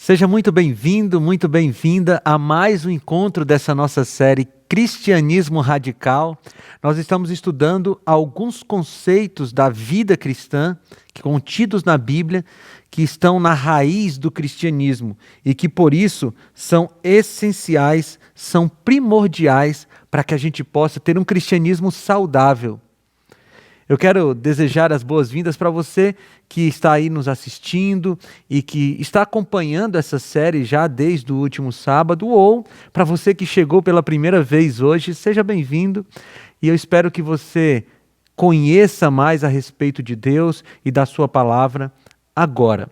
Seja muito bem-vindo, muito bem-vinda a mais um encontro dessa nossa série Cristianismo Radical. Nós estamos estudando alguns conceitos da vida cristã, contidos na Bíblia, que estão na raiz do cristianismo e que, por isso, são essenciais, são primordiais para que a gente possa ter um cristianismo saudável. Eu quero desejar as boas-vindas para você que está aí nos assistindo e que está acompanhando essa série já desde o último sábado, ou para você que chegou pela primeira vez hoje, seja bem-vindo e eu espero que você conheça mais a respeito de Deus e da sua palavra agora.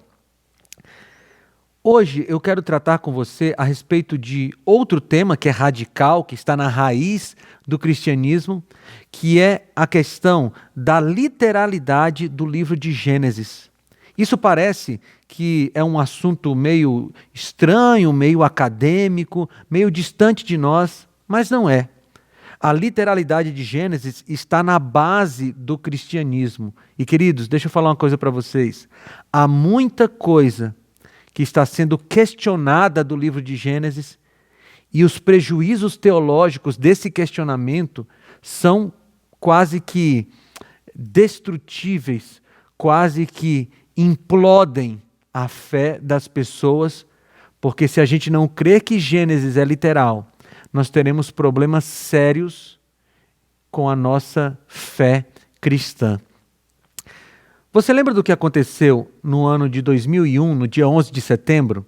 Hoje eu quero tratar com você a respeito de outro tema que é radical, que está na raiz do cristianismo, que é a questão da literalidade do livro de Gênesis. Isso parece que é um assunto meio estranho, meio acadêmico, meio distante de nós, mas não é. A literalidade de Gênesis está na base do cristianismo. E queridos, deixa eu falar uma coisa para vocês. Há muita coisa que está sendo questionada do livro de Gênesis, e os prejuízos teológicos desse questionamento são quase que destrutíveis, quase que implodem a fé das pessoas, porque se a gente não crer que Gênesis é literal, nós teremos problemas sérios com a nossa fé cristã. Você lembra do que aconteceu no ano de 2001, no dia 11 de setembro?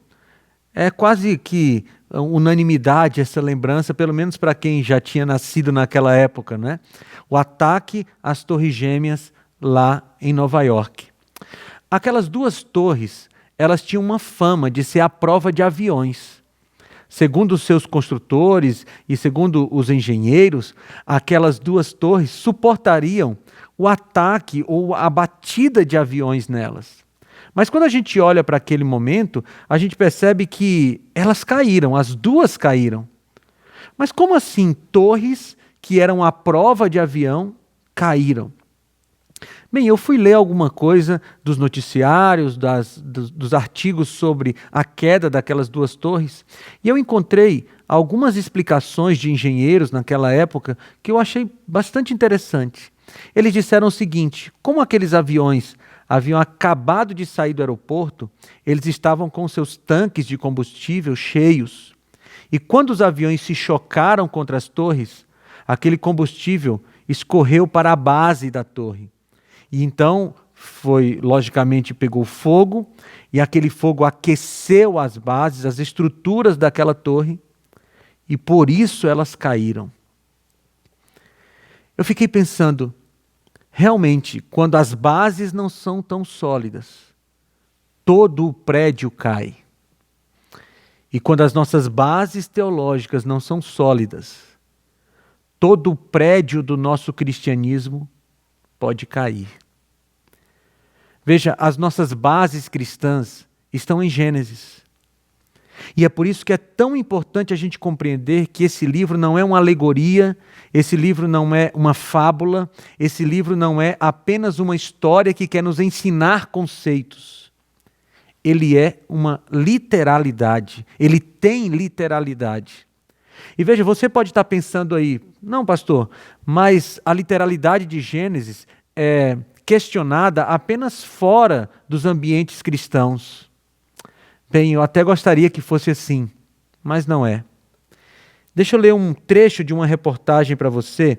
É quase que unanimidade essa lembrança, pelo menos para quem já tinha nascido naquela época, né? O ataque às Torres Gêmeas lá em Nova York. Aquelas duas torres, elas tinham uma fama de ser a prova de aviões. Segundo os seus construtores e segundo os engenheiros, aquelas duas torres suportariam o ataque ou a batida de aviões nelas. Mas quando a gente olha para aquele momento, a gente percebe que elas caíram, as duas caíram. Mas como assim torres que eram a prova de avião caíram? Bem, eu fui ler alguma coisa dos noticiários, dos artigos sobre a queda daquelas duas torres, e eu encontrei algumas explicações de engenheiros naquela época que eu achei bastante interessante. Eles disseram o seguinte: como aqueles aviões haviam acabado de sair do aeroporto, eles estavam com seus tanques de combustível cheios. E quando os aviões se chocaram contra as torres, aquele combustível escorreu para a base da torre. E então logicamente, pegou fogo, e aquele fogo aqueceu as bases, as estruturas daquela torre, e por isso elas caíram. Eu fiquei pensando, realmente, quando as bases não são tão sólidas, todo o prédio cai. E quando as nossas bases teológicas não são sólidas, todo o prédio do nosso cristianismo pode cair. Veja, as nossas bases cristãs estão em Gênesis. E é por isso que é tão importante a gente compreender que esse livro não é uma alegoria, esse livro não é uma fábula, esse livro não é apenas uma história que quer nos ensinar conceitos. Ele é uma literalidade, ele tem literalidade. E veja, você pode estar pensando aí, não, pastor, mas a literalidade de Gênesis é questionada apenas fora dos ambientes cristãos. Bem, eu até gostaria que fosse assim, mas não é. Deixa eu ler um trecho de uma reportagem para você,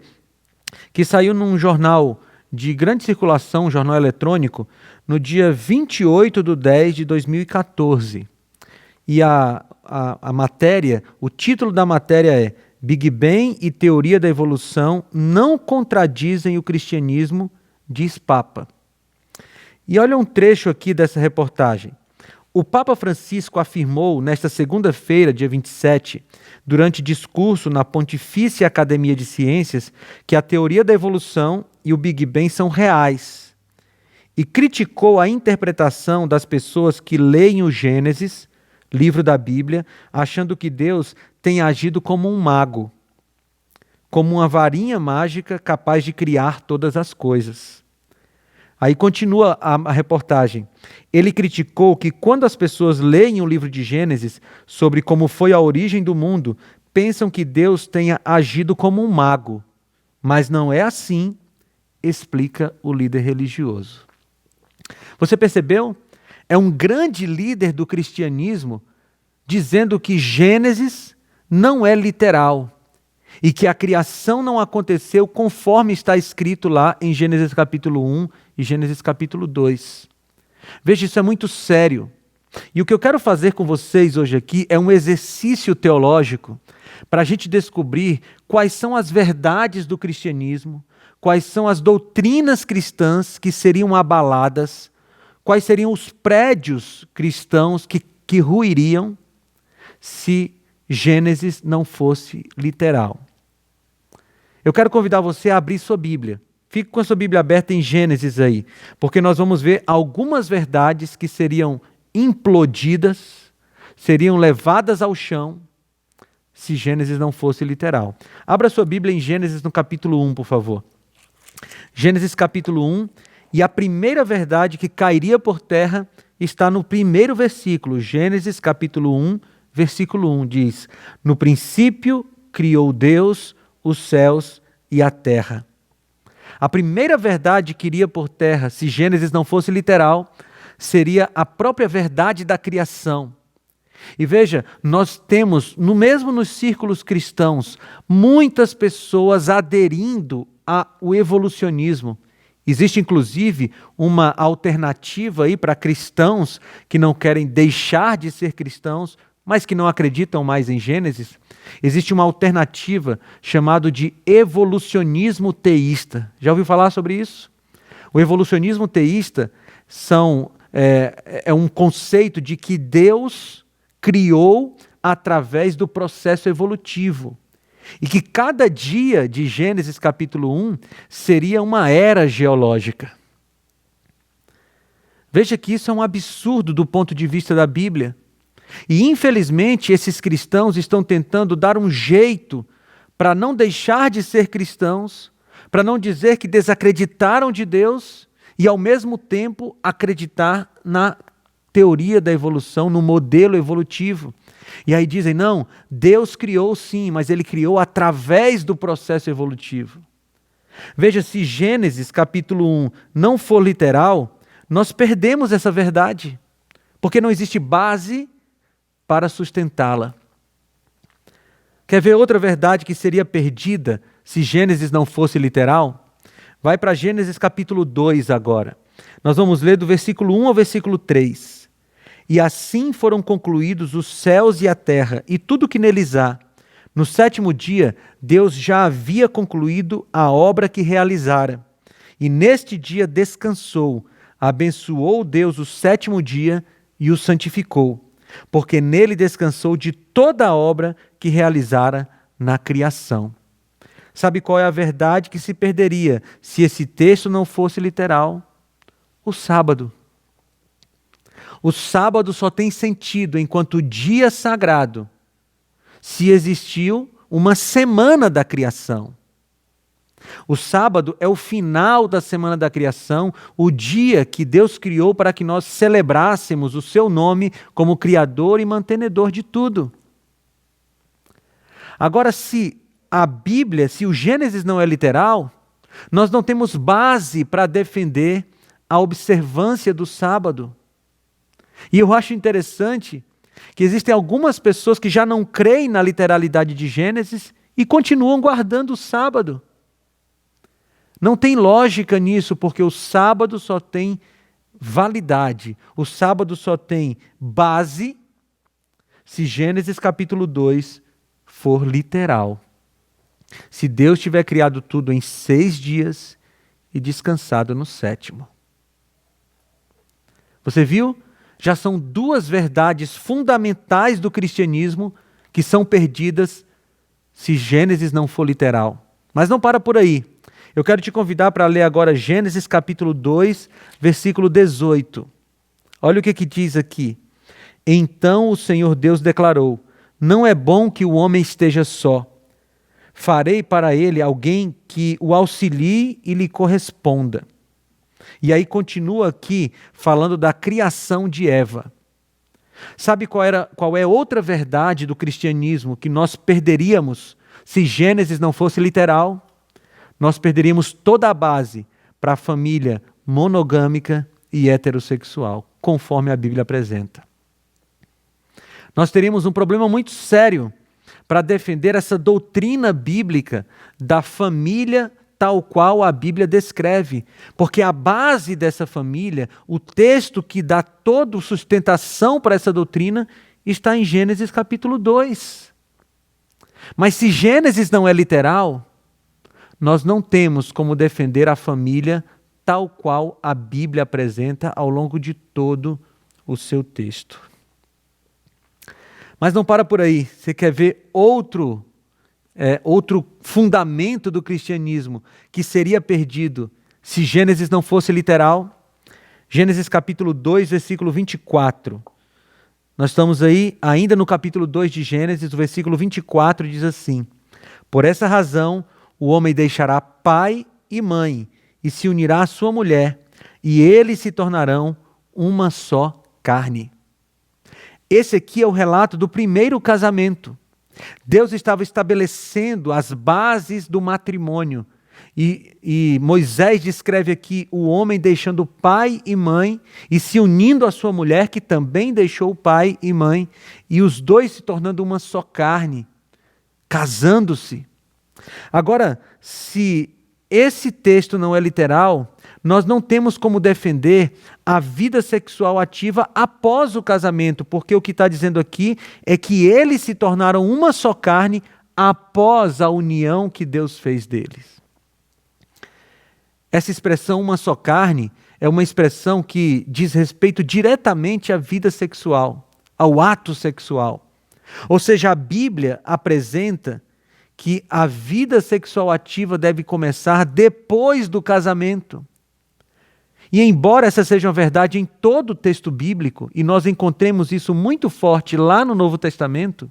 que saiu num jornal de grande circulação, um jornal eletrônico, no dia 28/10/2014. E a matéria, o título da matéria é Big Bang e Teoria da Evolução não contradizem o cristianismo, diz Papa. E olha um trecho aqui dessa reportagem. O Papa Francisco afirmou nesta segunda-feira, dia 27, durante discurso na Pontifícia Academia de Ciências, que a teoria da evolução e o Big Bang são reais, e criticou a interpretação das pessoas que leem o Gênesis, livro da Bíblia, achando que Deus tem agido como um mago, como uma varinha mágica capaz de criar todas as coisas. Aí continua a reportagem. Ele criticou que quando as pessoas leem o livro de Gênesis sobre como foi a origem do mundo, pensam que Deus tenha agido como um mago. Mas não é assim, explica o líder religioso. Você percebeu? É um grande líder do cristianismo dizendo que Gênesis não é literal e que a criação não aconteceu conforme está escrito lá em Gênesis capítulo 1 e Gênesis capítulo 2. Veja, isso é muito sério. E o que eu quero fazer com vocês hoje aqui é um exercício teológico para a gente descobrir quais são as verdades do cristianismo, quais são as doutrinas cristãs que seriam abaladas, quais seriam os prédios cristãos que ruiriam se Gênesis não fosse literal. Eu quero convidar você a abrir sua Bíblia. Fique com a sua Bíblia aberta em Gênesis aí, porque nós vamos ver algumas verdades que seriam implodidas, seriam levadas ao chão, se Gênesis não fosse literal. Abra sua Bíblia em Gênesis no capítulo 1, por favor. Gênesis capítulo 1, e a primeira verdade que cairia por terra está no primeiro versículo. Gênesis capítulo 1, versículo 1 diz: No princípio criou Deus os céus e a terra. A primeira verdade que iria por terra, se Gênesis não fosse literal, seria a própria verdade da criação. E veja, nós temos, mesmo nos círculos cristãos, muitas pessoas aderindo ao evolucionismo. Existe, inclusive, uma alternativa aí para cristãos que não querem deixar de ser cristãos, mas que não acreditam mais em Gênesis. Existe uma alternativa chamada de evolucionismo teísta. Já ouviu falar sobre isso? O evolucionismo teísta é um conceito de que Deus criou através do processo evolutivo. E que cada dia de Gênesis capítulo 1 seria uma era geológica. Veja que isso é um absurdo do ponto de vista da Bíblia. E, infelizmente, esses cristãos estão tentando dar um jeito para não deixar de ser cristãos, para não dizer que desacreditaram de Deus e, ao mesmo tempo, acreditar na teoria da evolução, no modelo evolutivo. E aí dizem, não, Deus criou sim, mas Ele criou através do processo evolutivo. Veja, se Gênesis capítulo 1 não for literal, nós perdemos essa verdade, porque não existe base para sustentá-la. Quer ver outra verdade que seria perdida se Gênesis não fosse literal? Vai para Gênesis capítulo 2 agora. Nós vamos ler do versículo 1 ao versículo 3. E assim foram concluídos os céus e a terra, e tudo que neles há. No 7º dia, Deus já havia concluído a obra que realizara. E neste dia descansou, abençoou Deus o 7º dia e o santificou, porque nele descansou de toda a obra que realizara na criação. Sabe qual é a verdade que se perderia se esse texto não fosse literal? O sábado. O sábado só tem sentido enquanto dia sagrado se existiu uma semana da criação. O sábado é o final da semana da criação, o dia que Deus criou para que nós celebrássemos o seu nome como Criador e mantenedor de tudo. Agora, se a Bíblia, se o Gênesis não é literal, nós não temos base para defender a observância do sábado. E eu acho interessante que existem algumas pessoas que já não creem na literalidade de Gênesis e continuam guardando o sábado. Não tem lógica nisso, porque o sábado só tem validade, o sábado só tem base se Gênesis capítulo 2 for literal. Se Deus tiver criado tudo em 6 dias e descansado no 7º. Você viu? Já são 2 verdades fundamentais do cristianismo que são perdidas se Gênesis não for literal. Mas não para por aí. Eu quero te convidar para ler agora Gênesis capítulo 2, versículo 18. Olha o que diz aqui. Então o Senhor Deus declarou: não é bom que o homem esteja só. Farei para ele alguém que o auxilie e lhe corresponda. E aí continua aqui falando da criação de Eva. Sabe qual é outra verdade do cristianismo que nós perderíamos se Gênesis não fosse literal? Nós perderíamos toda a base para a família monogâmica e heterossexual, conforme a Bíblia apresenta. Nós teríamos um problema muito sério para defender essa doutrina bíblica da família tal qual a Bíblia descreve, porque a base dessa família, o texto que dá toda sustentação para essa doutrina, está em Gênesis capítulo 2. Mas se Gênesis não é literal, nós não temos como defender a família tal qual a Bíblia apresenta ao longo de todo o seu texto. Mas não para por aí. Você quer ver outro fundamento do cristianismo que seria perdido se Gênesis não fosse literal? Gênesis capítulo 2, versículo 24. Nós estamos aí ainda no capítulo 2 de Gênesis, o versículo 24 diz assim: por essa razão o homem deixará pai e mãe e se unirá à sua mulher, e eles se tornarão uma só carne. Esse aqui é o relato do primeiro casamento. Deus estava estabelecendo as bases do matrimônio. E Moisés descreve aqui o homem deixando pai e mãe e se unindo à sua mulher, que também deixou pai e mãe, e os dois se tornando uma só carne, casando-se. Agora, se esse texto não é literal, nós não temos como defender a vida sexual ativa após o casamento, porque o que está dizendo aqui é que eles se tornaram uma só carne após a união que Deus fez deles. Essa expressão uma só carne é uma expressão que diz respeito diretamente à vida sexual, ao ato sexual. Ou seja, a Bíblia apresenta que a vida sexual ativa deve começar depois do casamento. E embora essa seja uma verdade em todo o texto bíblico, e nós encontremos isso muito forte lá no Novo Testamento,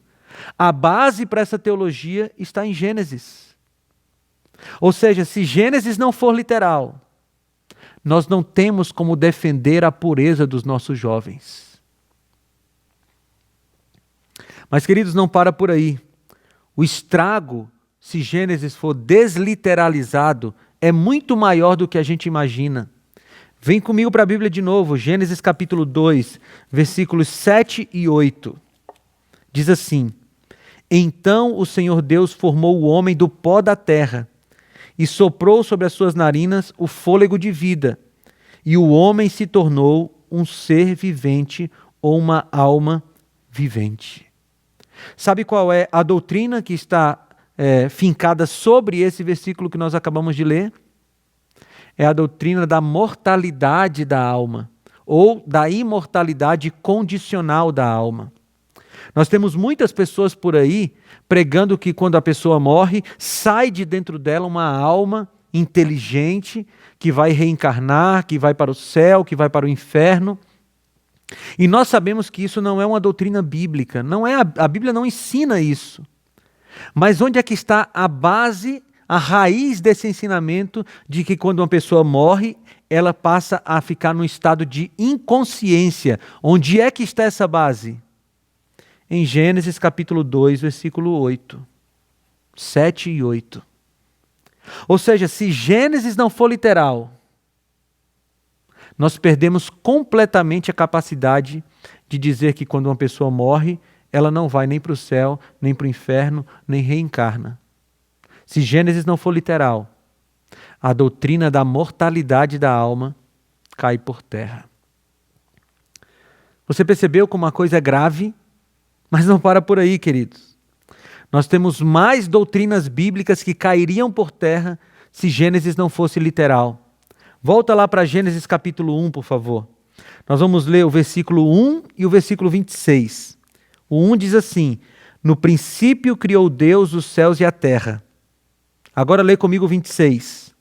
a base para essa teologia está em Gênesis. Ou seja, se Gênesis não for literal, nós não temos como defender a pureza dos nossos jovens. Mas, queridos, não para por aí. O estrago, se Gênesis for desliteralizado, é muito maior do que a gente imagina. Vem comigo para a Bíblia de novo, Gênesis capítulo 2, versículos 7 e 8. Diz assim: Então o Senhor Deus formou o homem do pó da terra e soprou sobre as suas narinas o fôlego de vida, e o homem se tornou um ser vivente ou uma alma vivente. Sabe qual é a doutrina que está fincada sobre esse versículo que nós acabamos de ler? É a doutrina da mortalidade da alma, ou da imortalidade condicional da alma. Nós temos muitas pessoas por aí pregando que quando a pessoa morre, sai de dentro dela uma alma inteligente que vai reencarnar, que vai para o céu, que vai para o inferno. E nós sabemos que isso não é uma doutrina bíblica, a Bíblia não ensina isso. Mas onde é que está a base, a raiz desse ensinamento de que quando uma pessoa morre, ela passa a ficar num estado de inconsciência? Onde é que está essa base? Em Gênesis capítulo 2, versículo 8, 7 e 8. Ou seja, se Gênesis não for literal, nós perdemos completamente a capacidade de dizer que quando uma pessoa morre, ela não vai nem para o céu, nem para o inferno, nem reencarna. Se Gênesis não for literal, a doutrina da mortalidade da alma cai por terra. Você percebeu como uma coisa é grave? Mas não para por aí, queridos. Nós temos mais doutrinas bíblicas que cairiam por terra se Gênesis não fosse literal. Volta lá para Gênesis capítulo 1, por favor. Nós vamos ler o versículo 1 e o versículo 26. O 1 diz assim: No princípio criou Deus os céus e a terra. Agora lê comigo o 26.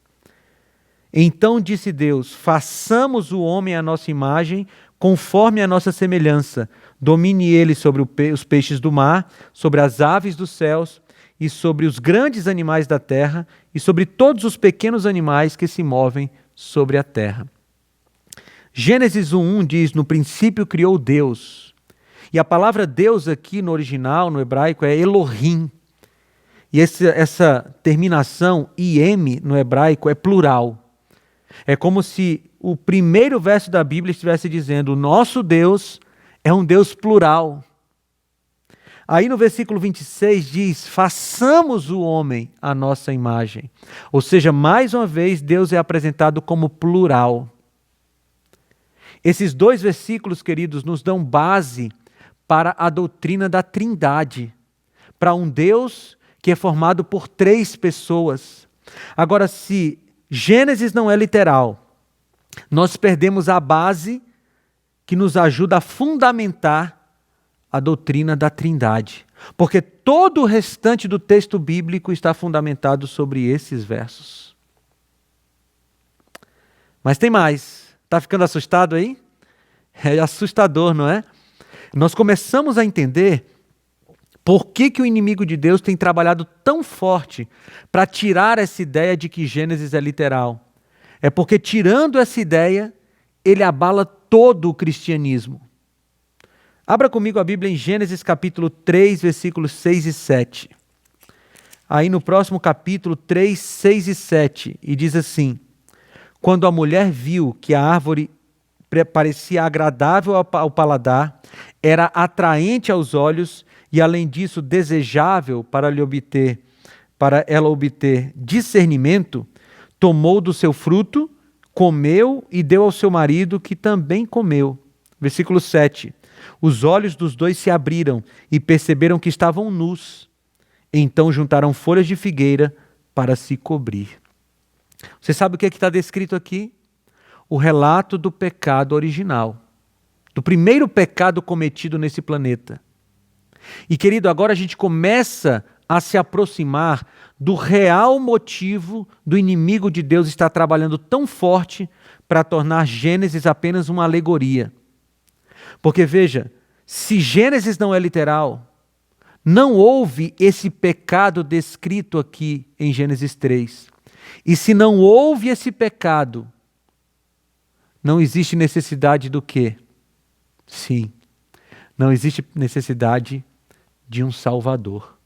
Então disse Deus: Façamos o homem à nossa imagem, conforme a nossa semelhança. Domine ele sobre os peixes do mar, sobre as aves dos céus, e sobre os grandes animais da terra, e sobre todos os pequenos animais que se movem sobre a terra. Gênesis 1:1 diz: No princípio criou Deus. E a palavra Deus aqui no original, no hebraico, é Elohim. E essa terminação, im, no hebraico, é plural. É como se o primeiro verso da Bíblia estivesse dizendo: o nosso Deus é um Deus plural. Aí no versículo 26 diz: façamos o homem à nossa imagem. Ou seja, mais uma vez, Deus é apresentado como plural. Esses dois versículos, queridos, nos dão base para a doutrina da Trindade, para um Deus que é formado por 3 pessoas. Agora, se Gênesis não é literal, nós perdemos a base que nos ajuda a fundamentar a doutrina da Trindade, porque todo o restante do texto bíblico está fundamentado sobre esses versos. Mas tem mais. Está ficando assustado aí? É assustador, não é? Nós começamos a entender por que o inimigo de Deus tem trabalhado tão forte para tirar essa ideia de que Gênesis é literal. É porque, tirando essa ideia, ele abala todo o cristianismo. Abra comigo a Bíblia em Gênesis capítulo 3, versículos 6 e 7. Aí no próximo capítulo 3, 6 e 7, e diz assim: Quando a mulher viu que a árvore parecia agradável ao paladar, era atraente aos olhos e, além disso, desejável para ela obter discernimento, tomou do seu fruto, comeu e deu ao seu marido, que também comeu. Versículo 7. Os olhos dos dois se abriram e perceberam que estavam nus. Então juntaram folhas de figueira para se cobrir. Você sabe o que está descrito aqui? O relato do pecado original, do primeiro pecado cometido nesse planeta. E, querido, agora a gente começa a se aproximar do real motivo do inimigo de Deus estar trabalhando tão forte para tornar Gênesis apenas uma alegoria. Porque veja, se Gênesis não é literal, não houve esse pecado descrito aqui em Gênesis 3. E se não houve esse pecado, não existe necessidade do quê? Sim, não existe necessidade de um Salvador.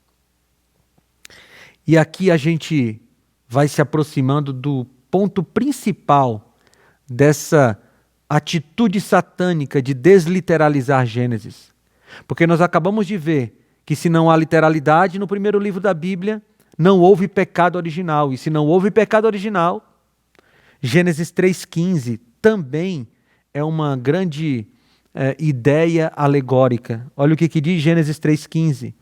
E aqui a gente vai se aproximando do ponto principal dessa atitude satânica de desliteralizar Gênesis. Porque nós acabamos de ver que se não há literalidade no primeiro livro da Bíblia, não houve pecado original. E se não houve pecado original, Gênesis 3,15 também é uma grande ideia alegórica. Olha o que diz Gênesis 3,15.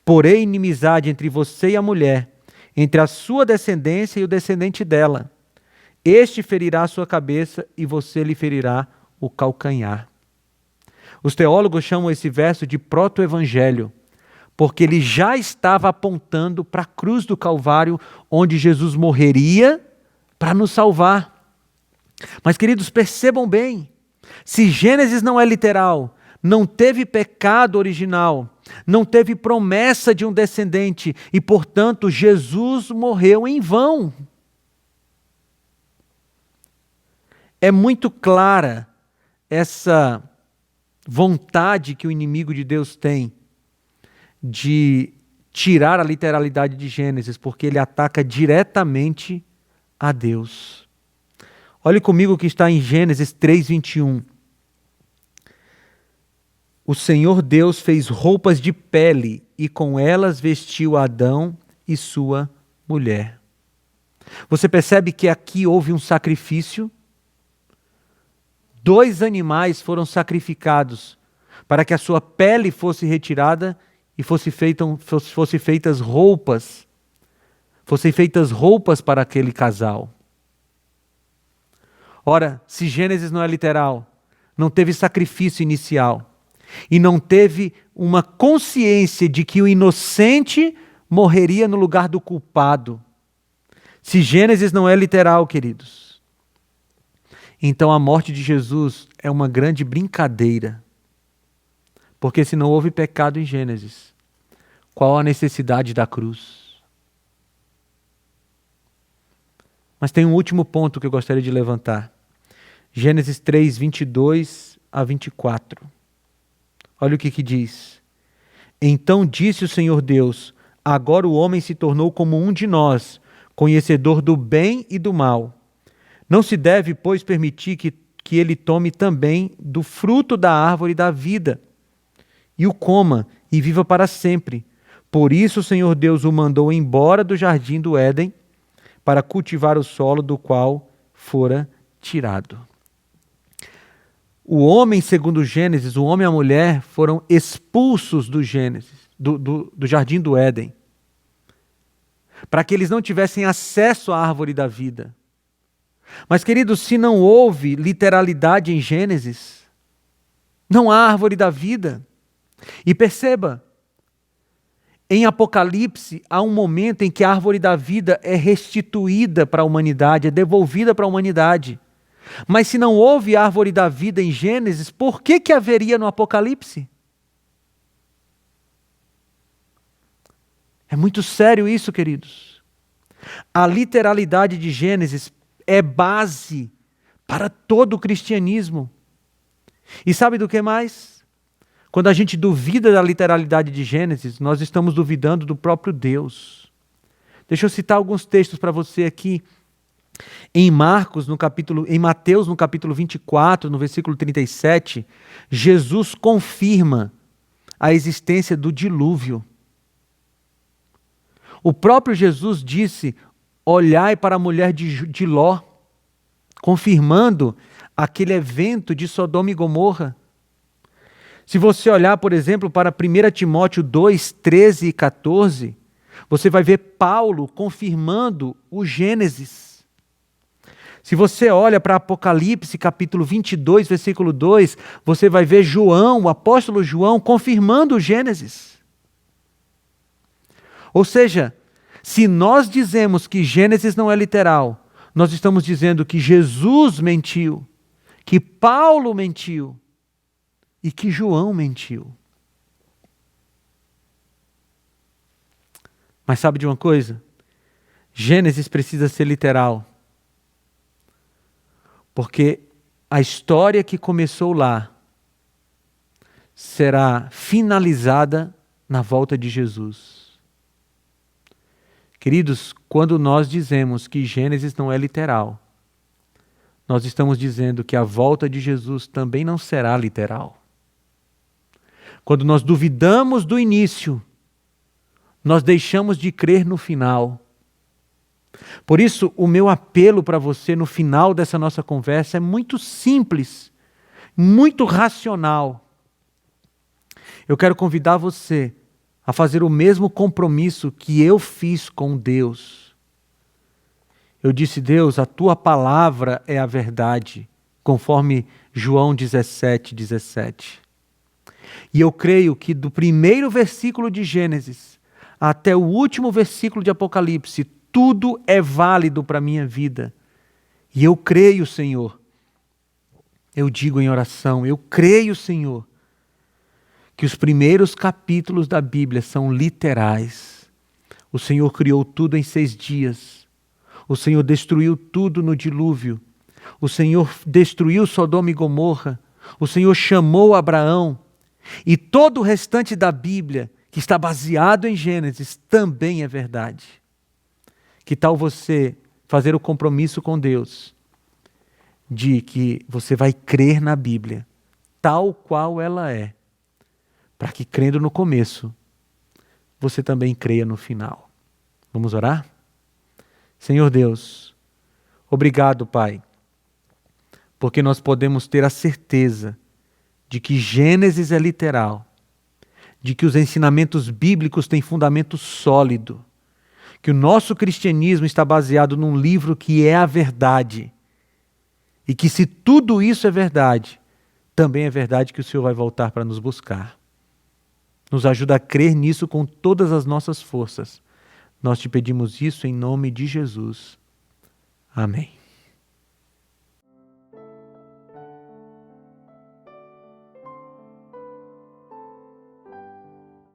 Porém, inimizade entre você e a mulher, entre a sua descendência e o descendente dela. Este ferirá a sua cabeça e você lhe ferirá o calcanhar. Os teólogos chamam esse verso de proto-evangelho, porque ele já estava apontando para a cruz do Calvário, onde Jesus morreria para nos salvar. Mas, queridos, percebam bem, se Gênesis não é literal, não teve pecado original, não teve promessa de um descendente e, portanto, Jesus morreu em vão. É muito clara essa vontade que o inimigo de Deus tem de tirar a literalidade de Gênesis, porque ele ataca diretamente a Deus. Olhe comigo o que está em Gênesis 3:21. O Senhor Deus fez roupas de pele e com elas vestiu Adão e sua mulher. Você percebe que aqui houve um sacrifício? 2 animais foram sacrificados para que a sua pele fosse retirada e fossem feitas roupas para aquele casal. Ora, se Gênesis não é literal, não teve sacrifício inicial e não teve uma consciência de que o inocente morreria no lugar do culpado. Se Gênesis não é literal, queridos, então a morte de Jesus é uma grande brincadeira. Porque se não houve pecado em Gênesis, qual a necessidade da cruz? Mas tem um último ponto que eu gostaria de levantar. Gênesis 3, 22 a 24. Olha o que diz. Então disse o Senhor Deus, agora o homem se tornou como um de nós, conhecedor do bem e do mal. Não se deve, pois, permitir que ele tome também do fruto da árvore da vida, e o coma, e viva para sempre. Por isso o Senhor Deus o mandou embora do jardim do Éden, para cultivar o solo do qual fora tirado. O homem, segundo Gênesis, o homem e a mulher foram expulsos do jardim do Éden, para que eles não tivessem acesso à árvore da vida. Mas, queridos, se não houve literalidade em Gênesis, não há árvore da vida. E perceba, em Apocalipse há um momento em que a árvore da vida é restituída para a humanidade, é devolvida para a humanidade. Mas se não houve árvore da vida em Gênesis, por que haveria no Apocalipse? É muito sério isso, queridos. A literalidade de Gênesis é base para todo o cristianismo. E sabe do que mais? Quando a gente duvida da literalidade de Gênesis, nós estamos duvidando do próprio Deus. Deixa eu citar alguns textos para você aqui. Em Mateus, no capítulo 24, no versículo 37, Jesus confirma a existência do dilúvio. O próprio Jesus disse, olhai para a mulher de Ló, confirmando aquele evento de Sodoma e Gomorra. Se você olhar, por exemplo, para 1 Timóteo 2, 13 e 14, você vai ver Paulo confirmando o Gênesis. Se você olha para Apocalipse, capítulo 22, versículo 2, você vai ver João, o apóstolo João, confirmando o Gênesis. Ou seja, se nós dizemos que Gênesis não é literal, nós estamos dizendo que Jesus mentiu, que Paulo mentiu e que João mentiu. Mas sabe de uma coisa? Gênesis precisa ser literal. Porque a história que começou lá será finalizada na volta de Jesus. Queridos, quando nós dizemos que Gênesis não é literal, nós estamos dizendo que a volta de Jesus também não será literal. Quando nós duvidamos do início, nós deixamos de crer no final. Por isso, o meu apelo para você no final dessa nossa conversa é muito simples, muito racional. Eu quero convidar você a fazer o mesmo compromisso que eu fiz com Deus. Eu disse, Deus, a tua palavra é a verdade, conforme João 17:17. E eu creio que do primeiro versículo de Gênesis até o último versículo de Apocalipse, tudo é válido para a minha vida. E eu creio, Senhor, eu digo em oração, eu creio, Senhor, que os primeiros capítulos da Bíblia são literais. O Senhor criou tudo em 6 dias. O Senhor destruiu tudo no dilúvio. O Senhor destruiu Sodoma e Gomorra. O Senhor chamou Abraão. E todo o restante da Bíblia, que está baseado em Gênesis, também é verdade. Que tal você fazer o compromisso com Deus de que você vai crer na Bíblia, tal qual ela é, para que crendo no começo, você também creia no final. Vamos orar? Senhor Deus, obrigado, Pai, porque nós podemos ter a certeza de que Gênesis é literal, de que os ensinamentos bíblicos têm fundamento sólido, que o nosso cristianismo está baseado num livro que é a verdade, e que se tudo isso é verdade, também é verdade que o Senhor vai voltar para nos buscar. Nos ajuda a crer nisso com todas as nossas forças. Nós te pedimos isso em nome de Jesus. Amém.